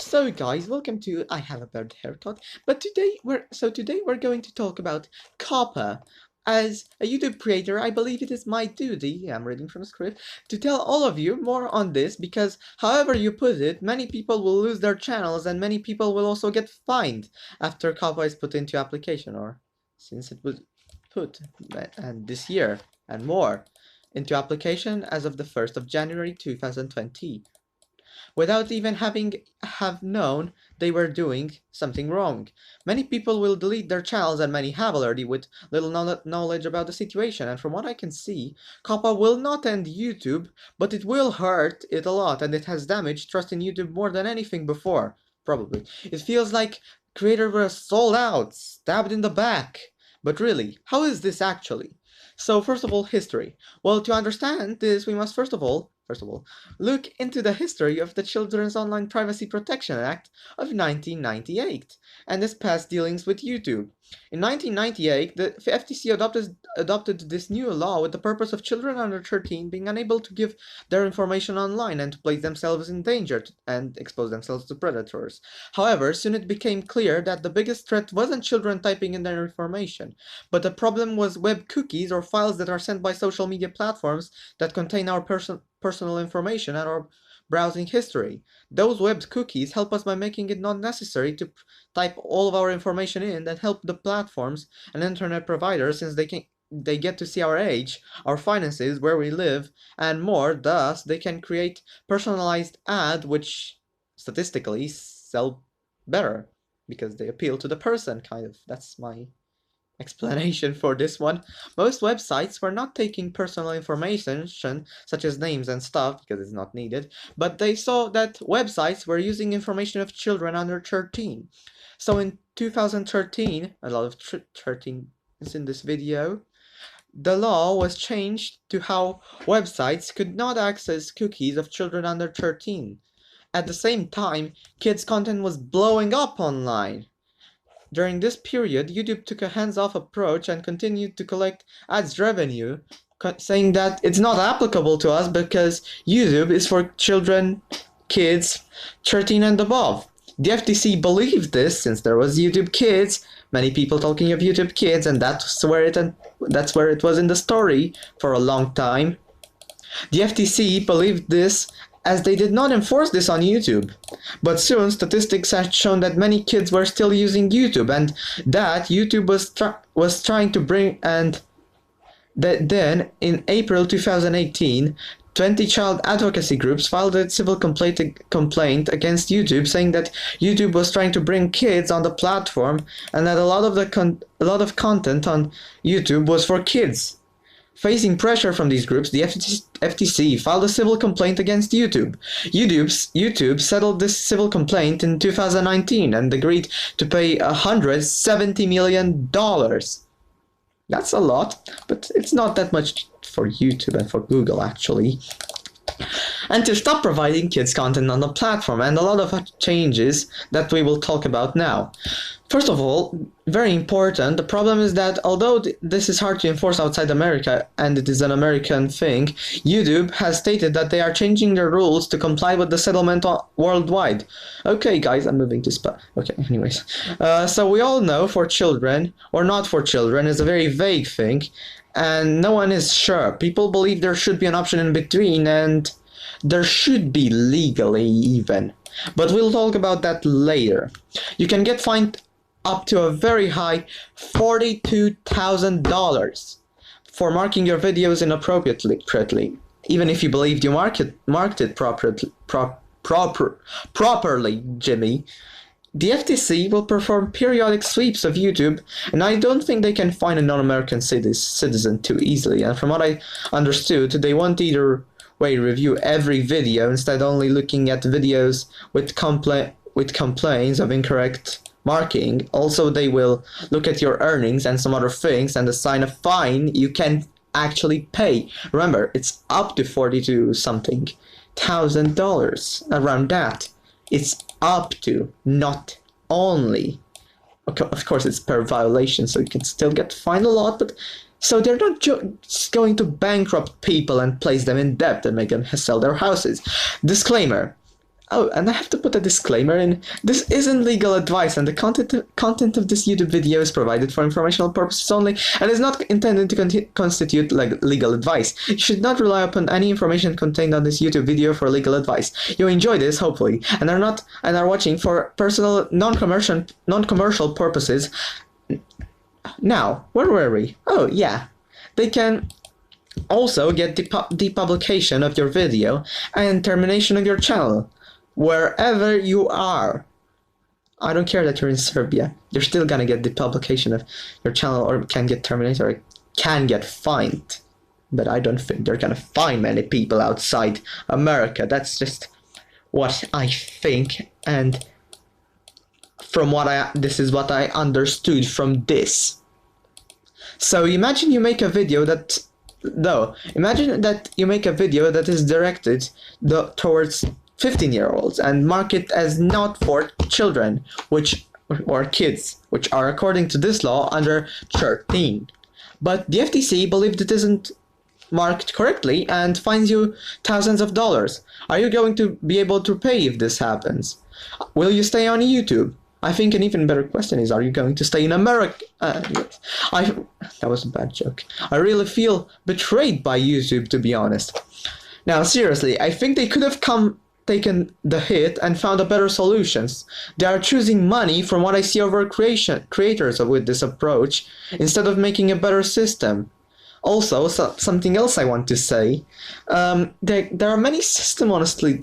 So guys, welcome to I Have a Bird Haircut. But today we're going to talk about COPPA. As a YouTube creator, I believe it is my duty, I'm reading from a script, to tell all of you more on this because however you put it, many people will lose their channels and many people will also get fined after COPPA is put into application, or since it was put and this year and more into application as of the 1st of January 2020 without even have known they were doing something wrong. Many people will delete their channels and many have already with little knowledge about the situation, and from what I can see, COPPA will not end YouTube, but it will hurt it a lot and it has damaged trust in YouTube more than anything before, probably. It feels like creators were sold out, stabbed in the back. But really, how is this actually? So first of all, history. Well, to understand this, we must first of all, look into the history of the Children's Online Privacy Protection Act of 1998 and its past dealings with YouTube. In 1998, the FTC adopted this new law with the purpose of children under 13 being unable to give their information online and to place themselves in danger and expose themselves to predators. However, soon it became clear that the biggest threat wasn't children typing in their information, but the problem was web cookies or files that are sent by social media platforms that contain our personal information and our browsing history. Those web cookies help us by making it not necessary to type all of our information in and help the platforms and internet providers since they get to see our age, our finances, where we live, and more. Thus, they can create personalized ads which statistically sell better because they appeal to the person, kind of. That's my explanation for this one. Most websites were not taking personal information such as names and stuff because it's not needed, but they saw that websites were using information of children under 13. So in 2013, a lot of 13 is in this video, the law was changed to how websites could not access cookies of children under 13. At the same time, kids' content was blowing up online. During this period, YouTube took a hands-off approach and continued to collect ads revenue, saying that it's not applicable to us because YouTube is for children, kids 13 and above. The FTC believed this since there was YouTube Kids, many people talking of YouTube Kids, and that's where it was in the story for a long time. The FTC believed this as they did not enforce this on YouTube. But soon, statistics had shown that many kids were still using YouTube and that YouTube was trying to bring, and that then, in April 2018, 20 child advocacy groups filed a civil complaint against YouTube, saying that YouTube was trying to bring kids on the platform and that a lot of content on YouTube was for kids. Facing pressure from these groups, the FTC filed a civil complaint against YouTube. YouTube settled this civil complaint in 2019 and agreed to pay $170 million. That's a lot, but it's not that much for YouTube and for Google, actually. And to stop providing kids content on the platform, and a lot of changes that we will talk about now. First of all, very important, the problem is that although this is hard to enforce outside America and it is an American thing, YouTube has stated that they are changing their rules to comply with the settlement worldwide. Okay guys, I'm moving to spa. Okay, anyways. So we all know for children or not for children is a very vague thing and no one is sure. People believe there should be an option in between and there should be legally even. But we'll talk about that later. You can get fined up to a very high $42,000 for marking your videos inappropriately, even if you believed you marked it properly, Jimmy. The FTC will perform periodic sweeps of YouTube, and I don't think they can find a non-American citizen too easily. And from what I understood, they won't either way review every video, instead only looking at videos with complaints of incorrect marking. Also, they will look at your earnings and some other things and assign a fine you can actually pay. Remember, it's up to $42-something thousand, around that. It's up to, not only. Okay, of course, it's per violation, so you can still get fined a lot, but so they're not just going to bankrupt people and place them in debt and make them sell their houses. Disclaimer. Oh, and I have to put a disclaimer in. This isn't legal advice, and the content of this YouTube video is provided for informational purposes only, and is not intended to constitute legal advice. You should not rely upon any information contained on this YouTube video for legal advice. You enjoy this, hopefully, and are watching for personal, non-commercial purposes. Now, where were we? Oh, yeah. They can also get depublication of your video and termination of your channel. Wherever you are. I don't care that you're in Serbia. You're still gonna get depublication of your channel, or can get terminated, or can get fined. But I don't think they're gonna fine many people outside America. That's just what I think, and this is what I understood from this. So imagine you make a video that is directed towards 15-year-olds and mark it as not for children, or kids, which are, according to this law, under 13. But the FTC believed it isn't marked correctly and fines you thousands of dollars. Are you going to be able to pay if this happens? Will you stay on YouTube? I think an even better question is, are you going to stay in America? That was a bad joke. I really feel betrayed by YouTube, to be honest. Now, seriously, I think they could have taken the hit and found a better solutions. They are choosing money, from what I see, over creators with this approach, instead of making a better system. Also, something else I want to say, there are many systems honestly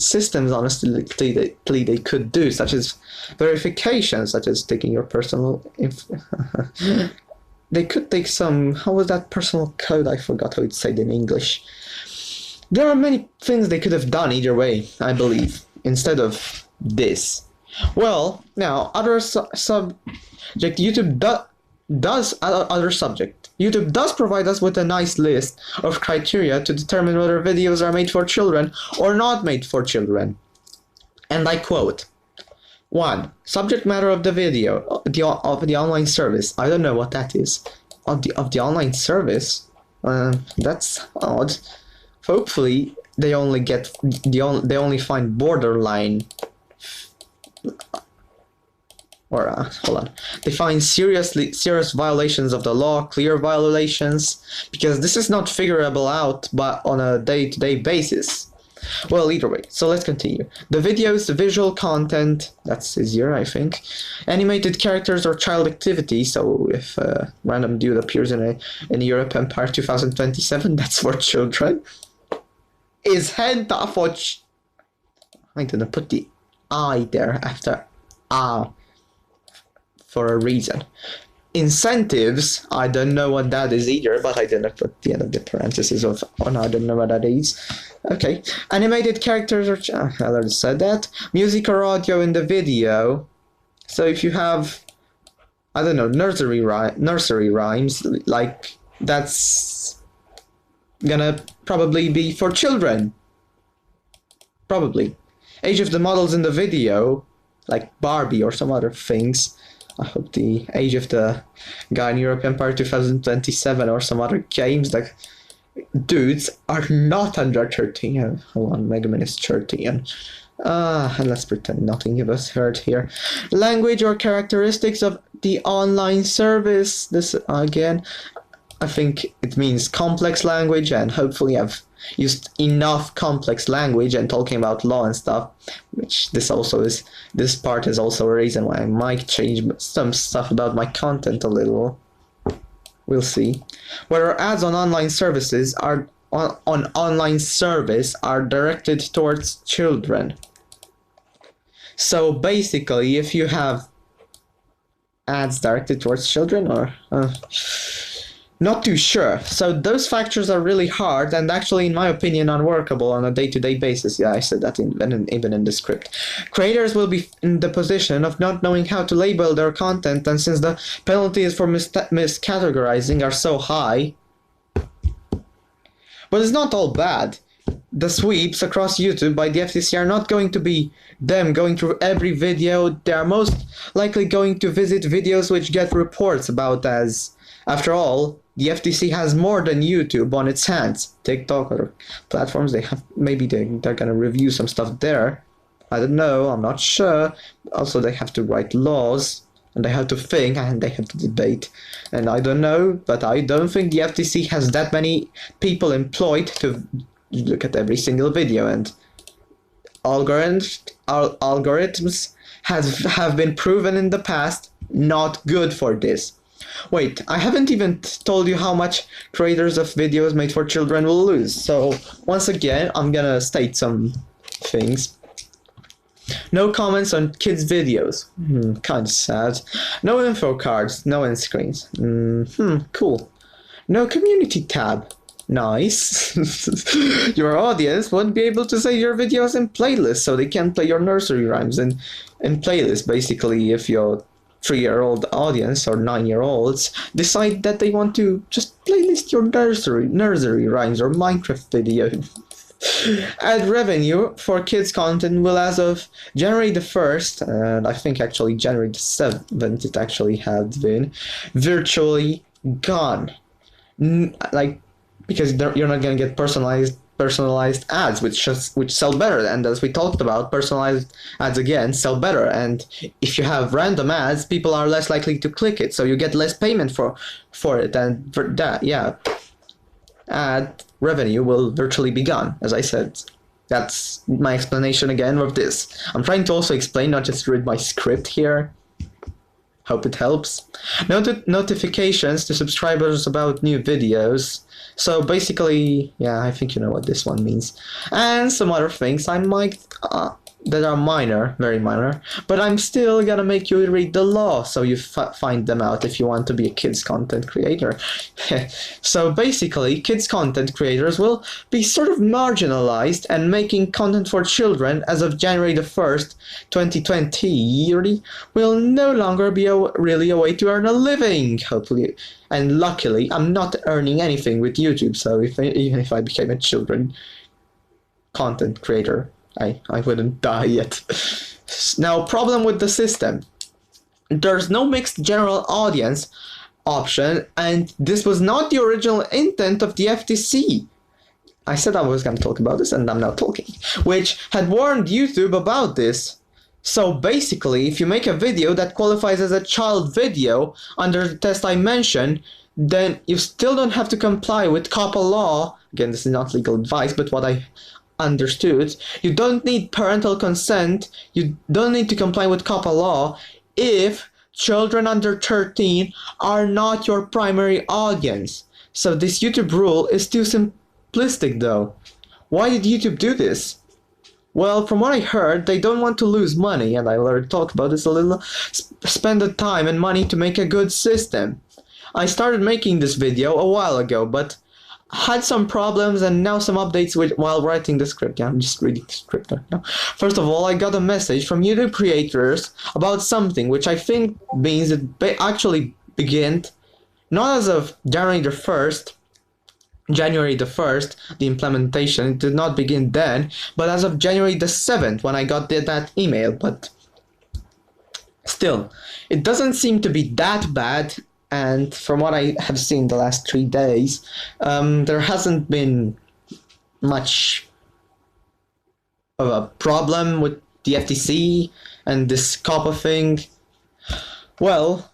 they could do, such as verification, such as taking your personal they could take some, how was that personal code? I forgot how it's said in English. There are many things they could have done either way, I believe, instead of this. Well, now, other subject, YouTube YouTube does provide us with a nice list of criteria to determine whether videos are made for children or not made for children. And I quote, 1. Subject matter of the video, of the online service. I don't know what that is. Of the online service? That's odd. Hopefully, they only find borderline, or hold on. They find serious violations of the law, clear violations, because this is not figurable out, but on a day-to-day basis. Well, either way, so let's continue. The videos, the visual content, that's easier, I think. Animated characters or child activity, so if a random dude appears in Europe Empire 2027, that's for children. Is hentai for I didn't put the I there after for a reason. Incentives, I don't know what that is either, but I didn't put the end of the parentheses of, oh no, I don't know what that is. Okay, animated characters, or I already said that. Music or audio in the video. So if you have, I don't know, nursery rhymes, like, that's gonna probably be for children. Probably. Age of the models in the video, like Barbie or some other things. I hope the age of the guy in Europe Empire 2027 or some other games, like, dudes are not under 13. Hold on, Mega Man is 13. And let's pretend nothing was heard here. Language or characteristics of the online service. This, again, I think it means complex language, and hopefully I've used enough complex language and talking about law and stuff, which this part is also a reason why I might change some stuff about my content a little. We'll see. Where ads on online services are online service are directed towards children. So basically, if you have ads directed towards children, or not too sure. So those factors are really hard and actually, in my opinion, unworkable on a day-to-day basis. Yeah, I said that even in the script. Creators will be in the position of not knowing how to label their content, and since the penalties for miscategorizing are so high. But it's not all bad. The sweeps across YouTube by the FTC are not going to be them going through every video. They are most likely going to visit videos which get reports about, as, after all, the FTC has more than YouTube on its hands. TikTok or platforms, maybe they're gonna review some stuff there. I don't know, I'm not sure. Also, they have to write laws, and they have to think, and they have to debate. And I don't know, but I don't think the FTC has that many people employed to look at every single video. And algorithms have been proven in the past not good for this. Wait, I haven't even told you how much creators of videos made for children will lose. So once again, I'm gonna state some things. No comments on kids' videos. Kinda sad. No info cards, no end screens. Cool. No community tab. Nice. Your audience won't be able to save your videos in playlists, so they can't play your nursery rhymes in playlists. Basically, if your 3-year-old audience or 9-year-olds decide that they want to just playlist your nursery rhymes or Minecraft videos. Ad revenue for kids content will, as of January the 1st, and I think actually January the 7th it actually had been, virtually gone. Like, because you're not going to get personalized ads which sell better, and as we talked about, personalized ads again sell better, and if you have random ads, people are less likely to click it, so you get less payment for it, and for that, yeah, ad revenue will virtually be gone, as I said. That's my explanation again of this. I'm trying to also explain, not just read my script here. Hope it helps. Notifications to subscribers about new videos. So basically, yeah, I think you know what this one means. And some other things I might that are minor, very minor, but I'm still gonna make you read the law so you find them out if you want to be a kids content creator. So basically, kids content creators will be sort of marginalized, and making content for children as of January the 1st, 2020 will no longer be really a way to earn a living, hopefully. And luckily, I'm not earning anything with YouTube, so even if I became a children content creator, I wouldn't die yet. Now, problem with the system. There's no mixed general audience option, and this was not the original intent of the FTC. I said I was going to talk about this, and I'm now talking. Which had warned YouTube about this. So basically, if you make a video that qualifies as a child video under the test I mentioned, then you still don't have to comply with COPPA law. Again, this is not legal advice, but what I understood. You don't need parental consent. You don't need to comply with COPPA law if children under 13 are not your primary audience. So this YouTube rule is too simplistic though. Why did YouTube do this? Well, from what I heard, they don't want to lose money, and I already talked about this a little, spend the time and money to make a good system. I started making this video a while ago, but had some problems and now some updates while writing the script. Yeah, I'm just reading the script right now. First of all, I got a message from YouTube creators about something which I think means it actually began not as of January the 1st, the implementation, it did not begin then, but as of January the 7th when I got that email. But still, it doesn't seem to be that bad, and from what I have seen the last 3 days, there hasn't been much of a problem with the FTC and this COPPA thing. Well,